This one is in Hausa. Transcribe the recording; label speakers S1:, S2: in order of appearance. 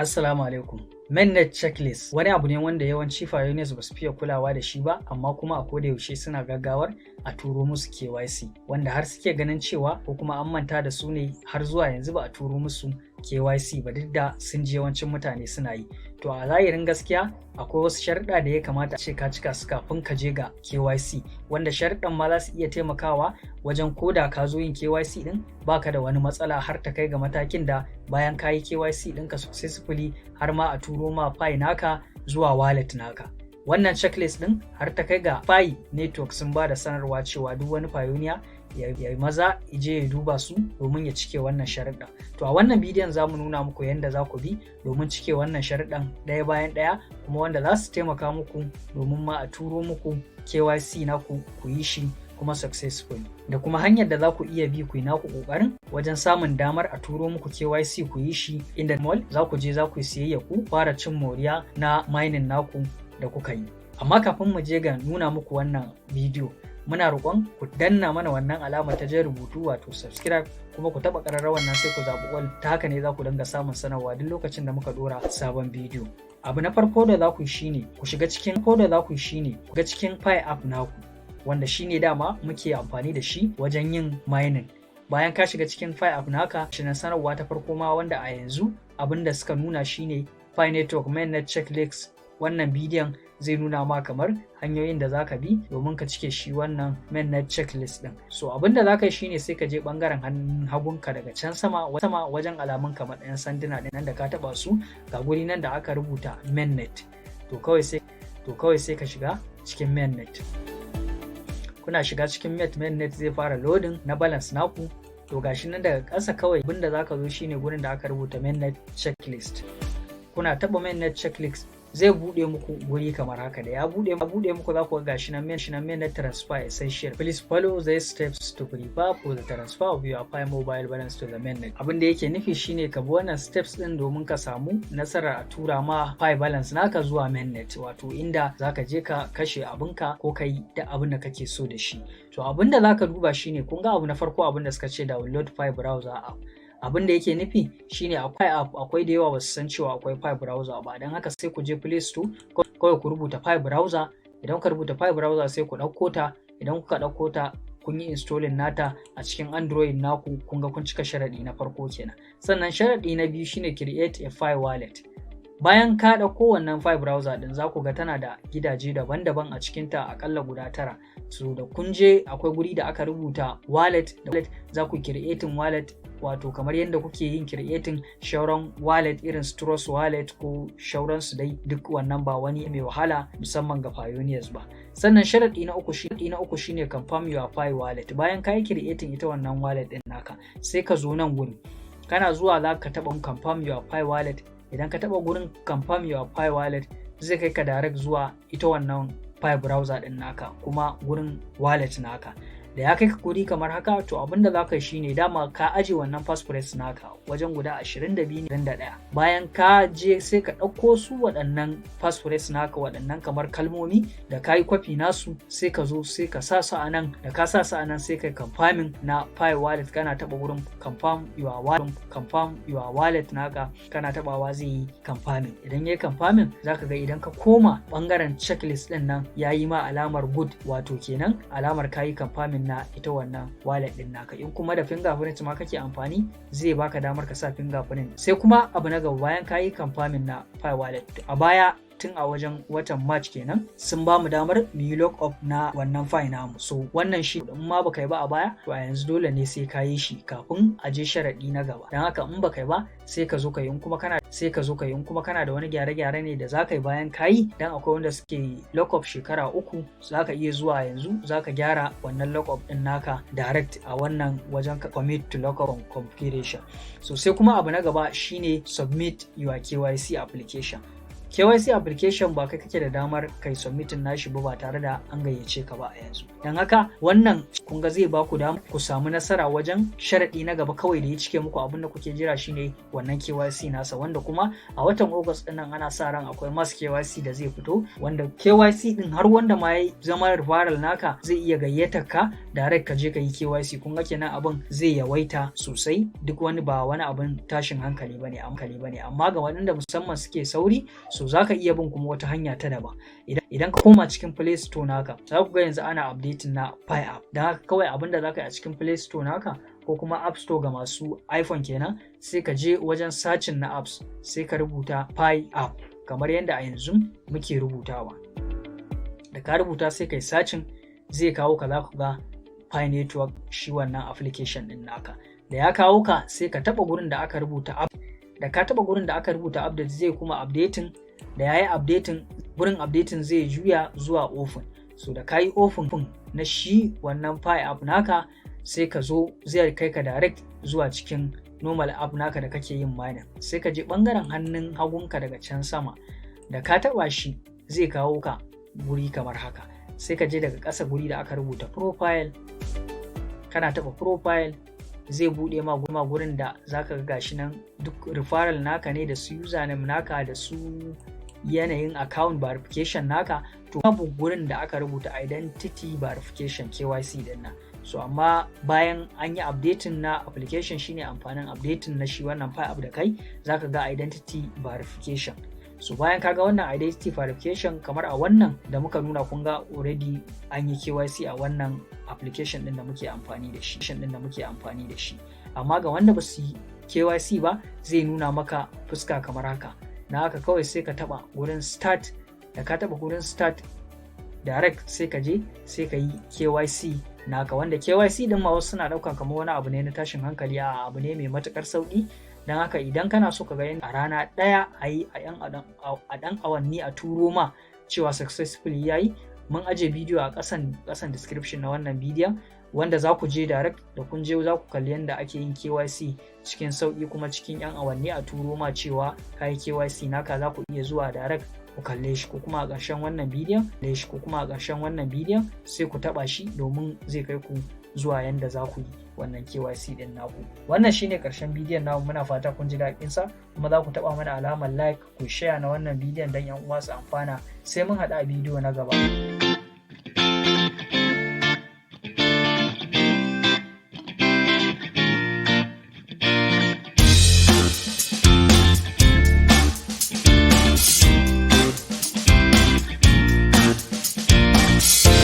S1: Assalamu alaikum. Mainnet checklist wani abu ne wanda yawanci pioneers ba su fiye kulawa da shi ba, amma kuma a koda yaushe suna gaggawar a turo musu KYC, wanda har suke ganin cewa ko kuma an manta da su ne har zuwa yanzu ba a turo musu KYC ba, duk da sun ji yawancin mutane suna yi. To a zahirin gaskiya akwai wasu sharuɗa da ya kamata a ce ka cika su kafin ka je ga KYC, wanda sharuɗan ma za su iya taimakawa wajen koda ka zo yin KYC din baka da wani matsala har ta kai ga matakin da bayan ka yi KYC ɗinka successfully har ma a turo ma pi naka zuwa wallet naka. Wannan checklist ɗin har ta kai ga pi network sun ba da sanarwa cewa duk wani pioneer ya maza je ya duba su domin ya cike wannan sharuɗan. To a wannan bidiyon za mu nuna muku yadda za ku bi domin cike wannan sharuɗan ɗaya bayan ɗaya, kuma wanda za su taimaka muku domin ma a turo muku KYC naku ku yi shi kuma successful, da kuma hanyar da za ku iya bi ku yi naku ƙoƙarin wajen samun damar a turo muku KYC ku yi shi inda mall za ku je za ku yi siyayya ku fara cin moriya na mining naku da kuka yi. Amma kafin mu je ga nuna muku wannan bidiyo, muna roƙon ku danna mana wannan alama ta jan rubutu wato subscribe, kuma ku taɓa ƙararrawar nan sai ku zaɓi all, ta haka ne za ku dinga samun sanarwa duk lokacin da muka ɗora sabon bidiyo. Abu na farko da za ku yi shine ku shiga cikin Pi app naku, wanda shine dama muke amfani da shi wajen yin mining. Bayan ka shiga cikin Pi app naka, shi na sanarwa ta farko ma wanda a yanzu abinda suka nuna shine Pi network mainnet checklist. Wannan bidiyon zai nuna ma kamar hanyoyin da zaka bi domin ka cike shi wannan mainnet checklist din. So abinda zaka yi shine sai ka je bangaren hannun hagunka daga can sama wajen alamun kamar ɗayan sanduna ɗin nan da ka taba su, ga guri nan da aka rubuta mainnet. To kawai sai ka shiga cikin mainnet. Kuna shiga cikin mainnet zai fara loading na balance naku. To gashi nan daga ƙasa kawai abinda zaka zo shine gurin da aka rubuta mainnet checklist. Kuna taba mainnet checklist zai bude muku guri kamar haka, da ya bude muku za ku ga gashi nan mainnet transfer essential. Please follow these steps to prepare for the transfer of your Pi mobile balance to the mainnet. Abin da yake nufi shine ka bi wannan steps din domin ka samu nasarar a tura ma Pi balance naka zuwa mainnet, wato inda zaka je ka kashe abinka ko kai da abin da kake so da shi. To abin da zaka duba shine, kun ga abu na farko abin da suka ce download Pi browser app. Abin da yake nufi shine akwai da yawa ba su san cewa akwai Pi browser ba, don haka sai ku je Play Store kawai ku rubuta Pi browser. Idan ka rubuta Pi browser sai ku ɗauko ta. Idan kuka ɗauko ta kun yi installing nata a cikin Android naku, kun ga kun cika sharaɗi na farko kenan. Sannan sharaɗi na biyu shine create a Pi wallet. Bayan ka ɗauko wannan Pi browser ɗin za ku ga tana da gidaje daban-daban a cikinta akalla guda 9. So da kun je akwai guri da aka rubuta wallet za ku creating wallet, wato kamar yadda kuke yin creating shauran wallet irin Trust wallet ko shauransu dai, duk wannan ba wani mai wahala musamman ga pioneers ba. Sannan sharaɗi na uku shine confirm your Pi wallet. Bayan ka yi creating ita wannan wallet ɗin naka, sai ka zo nan gurin, kana zuwa za ka taɓa confirm your Pi wallet. Idan ka taɓa gurin confirm your Pi wallet zai kai ka direct zuwa ita wannan Pi browser ɗin naka, kuma gurin wallet naka. Da ya kai ka guri kamar haka, to abinda za ka yi shine dama ka aje wannan passphrase naka wajen guda 22-21. Bayan ka je sai ka ɗauko su waɗannan passphrase naka, waɗannan kamar kalmomi da ka yi kwafi nasu, sai ka zo sai ka sa su a nan. Da ka sa su a nan sai ka confirming na Pi wallet, kana taɓa wurin confirm your wallet naka, kana taɓawa zai yi confirming. Idan ya yi confirming za ka ga idan ka koma ɓangaren checklist ɗin nan ya yi ma alamar good, wato kenan alamar ka yi confirming na ita wannan wallet din naka. In kuma da fingerprint ma kake amfani zai baka damar ka sa fingerprint. Sai kuma abu na gaba, bayan ka yi confirming na Pi wallet, a baya tun a wajen watan March kenan sun ba mu damar mu yi lock up na wannan Pi namu. So wannan shi in ma baka yi ba a baya, to a yanzu dole ne sai ka yi shi kafin a je sharaɗi na gaba. Dan haka in baka yi ba sai ka zo ka yi, in kuma kana da wani gyare-gyare ne da zaka yi bayan ka yi, dan akwai wanda suke lock up shekara 3, zaka iya zuwa yanzu zaka gyara wannan lock up din naka direct a wannan wajen commit to lock up configuration. So sai kuma abu na gaba shine submit your KYC application. KYC application ba kai kake da damar kai submitting nashi ba tare da an gayyace ka ba a yanzu. Dan haka wannan kun ga zai ba ku dama ku samu nasara wajen sharadi na gaba kawai da ya cike muku. Abin da kuke jira shine wannan KYC nasa, wanda kuma a watan August din nan ana sa ran akwai mass KYC da zai fito, wanda KYC din har wanda ma ya zama referral naka zai iya gayyatar ka direct ka je ka yi KYC. Kun ga kenan abin zai yawaita sosai, duk wani ba wani abin tashin hankali bane amma ga waɗanda musamman suke sauri so zaka iya bin kuma wata hanya ta daban. Idan ka koma cikin Play Store naka za ku ga yanzu ana updating na Pi app. Dan haka kawai abinda zaka yi a cikin Play Store naka ko kuma App Store ga masu iPhone kenan, sai ka je wajen searching na apps sai ka rubuta Pi app kamar yadda a yanzu muke rubutawa. Da ka rubuta sai kai searching zai kawo ka, za ku ga Pi network shi wannan application din naka. Da ya kawo ka sai ka taba gurin da aka rubuta app. Da ka taba gurin da aka rubuta update zai kuma updating. Da yayi updating, gurin updating zai juya zuwa open. So da kayi open na shi wannan Pi app naka sai ka zo zai kai ka direct zuwa cikin normal app naka da kake yin mining. Sai ka je bangaren hannun hagunka daga can sama, da ka taba shi zai kawo ka guri kamar haka. Sai ka je daga ƙasa guri da aka rubuta profile, kana taba profile zai bude ma gurin da zaka ga gashi nan duk referral naka ne da su username naka da su yanayin account verification naka, to babu gurin da aka rubuta identity verification KYC din nan. So amma bayan an yi updating na application, shine amfanin updating na shi wannan Pi app da kai, zaka ga identity verification. So bayan kaga wannan identity verification kamar a wannan da muka nuna, kun ga already an yi KYC a wannan application din da muke amfani da shi. Amma ga wanda ba su yi KYC ba zai nuna maka fuska kamar haka. Na haka kawai sai ka taba gurin start, da ka taba gurin start direct sai ka je sai ka yi KYC naka, wanda KYC din ma wasu suna daukan kamar wani abu ne na tashin hankali, a abu ne mai matukar sauki. Dan haka idan kana so ka ga a rana daya a yi a dan awanni a turo ma cewa successfully yayi, mun aje bidiyo a kasan description na wannan bidiyon, wanda za ku je direct, da kun je za ku kalli yadda ake yin KYC cikin sauki kuma cikin 'yan awanni a turo ma cewa ka yi KYC naka. Za ku iya zuwa direct ku kalle shi, ko kuma a ƙarshen wannan bidiyon sai ku taɓa shi domin zai kai ku zuwa yanda za ku yi wannan KYC din naku. Wannan shine ƙarshen bidiyon namu, muna fata kun ji daɗin sa, kuma za ku taɓa mana alamar like, ku share na wannan bidiyon don 'yan uwa su amfana. Sai mun haɗu a bidiyo na gaba.